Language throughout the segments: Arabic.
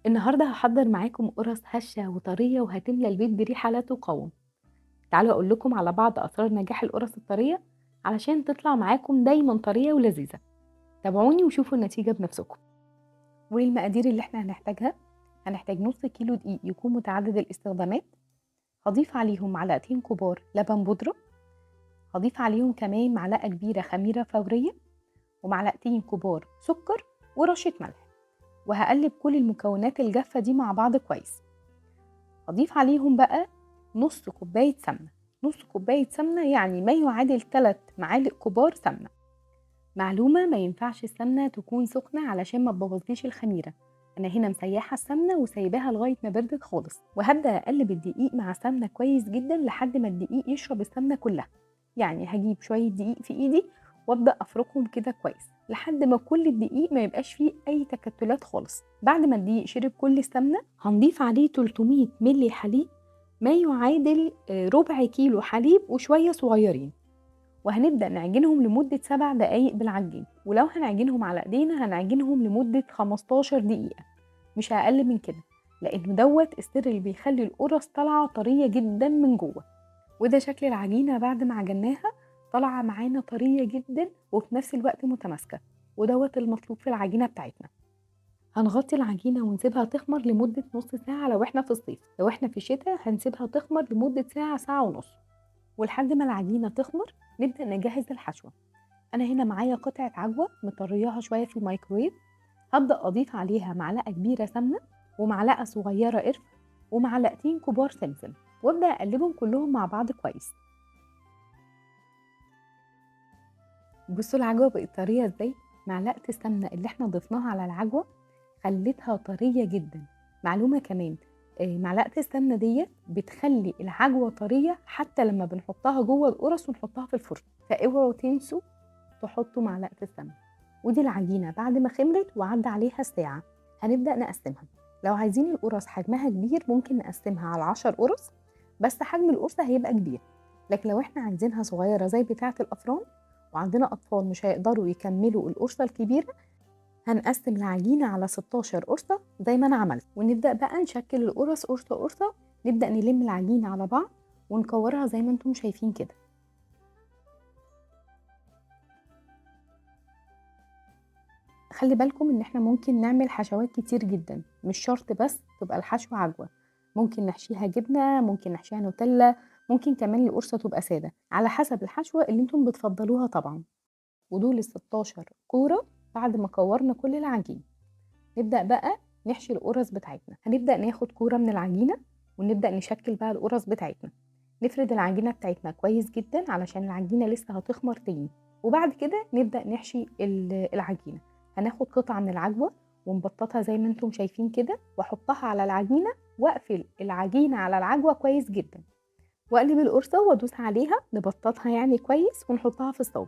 النهارده هاحضّر معاكم قرص هشة وطرية وهتملى البيت بريحة لا تقاوم. تعالوا أقول لكم على بعض أسرار نجاح القرص الطرية علشان تطلع معاكم دايمًا طرية ولذيذة. تابعوني وشوفوا النتيجة بنفسكم. والمقادير اللي إحنا هنحتاجها: هنحتاج نص كيلو دقيق يكون متعدد الاستخدامات، هاضيف عليهم معلقتين كبار لبن بودرة، هاضيف عليهم كمان معلقة كبيرة خميرة فورية، ومعلقتين كبار سكر ورشة ملح، وهاقلب كل المكونات الجافة دي مع بعض كويس. هاضيف عليهم بقى نص كوباية سمنة، نص كوباية سمنة يعني ما يعادل 3 معالق كبار سمنة. معلومة: ما ينفعش السمنة تكون سخنة علشان ما تبوظليش الخميرة. أنا هنا مسيحة السمنة وسايباها لغاية ما بردت خالص، وهبدأ أقلب الدقيق مع السمنة كويس جدا لحد ما الدقيق يشرب السمنة كلها. يعني هجيب شوية دقيق في إيدي وأبدأ أفركهم كده كويس لحد ما كل الدقيق ما يبقاش فيه أي تكتلات خالص. بعد ما الدقيق شرب كل السمنة هنضيف عليه 300 ملي حليب، ما يعادل ربع كيلو حليب وشوية صغيرين، وهنبدأ نعجنهم لمدة 7 دقايق بالعجين. ولو هنعجنهم على ايدينا هنعجنهم لمدة 15 دقيقة، مش أقل من كده، لأنه دوت السر اللي بيخلي القرص طالعة طرية جدا من جوه. وده شكل العجينة بعد ما عجناها، طالعة معانا طرية جدا وفي نفس الوقت متماسكة، ودوت المطلوب في العجينة بتاعتنا. هنغطي العجينة ونسيبها تخمر لمدة نص ساعة لو احنا في الصيف، لو احنا في الشتاء هنسيبها تخمر لمدة ساعة، ساعة ونص. ولحد ما العجينة تخمر نبدأ نجهز الحشوة. أنا هنا معايا قطعة عجوة مطرياها شوية في الميكرويف، هبدأ أضيف عليها معلقة كبيرة سمنة ومعلقة صغيرة قرفة ومعلقتين كبار سمسم، وابدأ أقلبهم كلهم مع بعض كويس. بصوا العجوة بقت طرية ازاي؟ معلقة السمنة اللي احنا ضفناها على العجوة خلتها طرية جدا. معلومة كمان: معلقة السمنة ديت بتخلي العجوة طرية حتى لما بنحطها جوه القرص ونحطها في الفرن، فاوعوا تنسوا تحطوا معلقة السمنة. ودي العجينة بعد ما خمرت وعدى عليها الساعة. هنبدأ نقسمها. لو عايزين القرص حجمها كبير ممكن نقسمها على 10 قرص، بس حجم القرصة هيبقى كبير. لكن لو احنا عايزينها صغيرة زي بتاعة الأفران وعندنا أطفال مش هيقدروا يكملوا القرصة الكبيرة، هنقسم العجينة على 16 قرصة زي ما أنا عملت، ونبدأ بقى نشكل القرص قرصة قرصة. نبدأ نلم العجينة على بعض ونكورها زي ما انتم شايفين كده. خلي بالكم ان احنا ممكن نعمل حشوات كتير جدا، مش شرط بس تبقى الحشوة عجوة. ممكن نحشيها جبنة، ممكن نحشيها نوتيلا، ممكن كمان القرصة تبقى سادة، على حسب الحشوة اللي انتم بتفضلوها طبعا. ودول ال 16 كورة بعد ما كورنا كل العجين. نبدأ بقى نحشي القرص بتاعتنا. هنبدأ ناخد كورة من العجينة ونبدأ نشكل بقى القرص بتاعتنا. نفرد العجينة بتاعتنا كويس جدا علشان العجينة لسه هتخمر تاني. وبعد كده نبدأ نحشي العجينة. هناخد قطعة من العجوة ونبططها زي ما انتم شايفين كده، واحطها على العجينة واقفل العجينة على العجوة كويس جدا، واقلب القرصة وادوس عليها نبططها يعني كويس ونحطها في الصاج.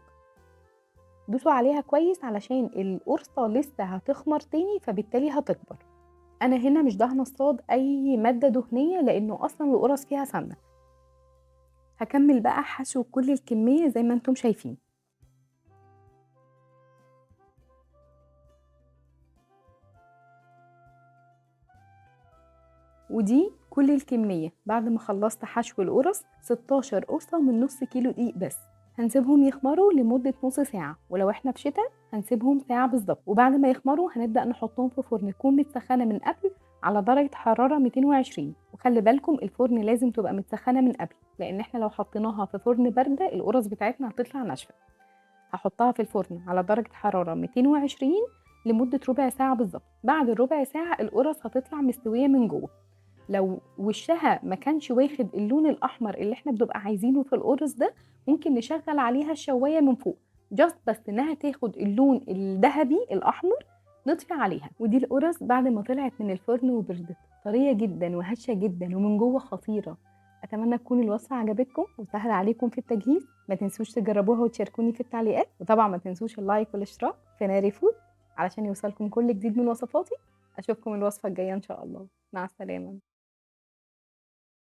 دوسوا عليها كويس علشان القرصة لسه هتخمر تاني فبالتالي هتكبر. انا هنا مش دهنه الصاج اي ماده دهنيه لانه اصلا القرص فيها سمنه. هكمل بقى حشو كل الكميه زي ما انتم شايفين. ودي كل الكميه بعد ما خلصت حشو القرص، 16 قرصه من نص كيلو دقيق بس. هنسيبهم يخمروا لمده نص ساعه، ولو احنا في شتاء هنسيبهم ساعه بالظبط. وبعد ما يخمروا هنبدا نحطهم في فرن تكون متسخنه من قبل على درجه حراره 220. وخلي بالكم الفرن لازم تبقى متسخنه من قبل، لان احنا لو حطيناها في فرن بارده القرص بتاعتنا هتطلع ناشفه. هحطها في الفرن على درجة حرارة 220 لمدة ربع ساعة بالظبط. بعد الربع ساعة القرص هتطلع مستوية من جوه. لو وشها ما كانش واخد اللون الأحمر اللي احنا بنبقى عايزينه في القرص ده، ممكن نشغل عليها الشواية من فوق جاست بس انها تاخد اللون الذهبي الأحمر، نطفي عليها. ودي القرص بعد ما طلعت من الفرن وبردت، طرية جدا وهشة جدا ومن جوه خطيرة. أتمنى تكون الوصفة عجبتكم وسهل عليكم في التجهيز. ما تنسوش تجربوها وتشاركوني في التعليقات، وطبعا ما تنسوش اللايك والاشتراك في ناري فود علشان يوصلكم كل جديد من وصفاتي. أشوفكم الوصفة الجاية إن شاء الله. مع السلامة.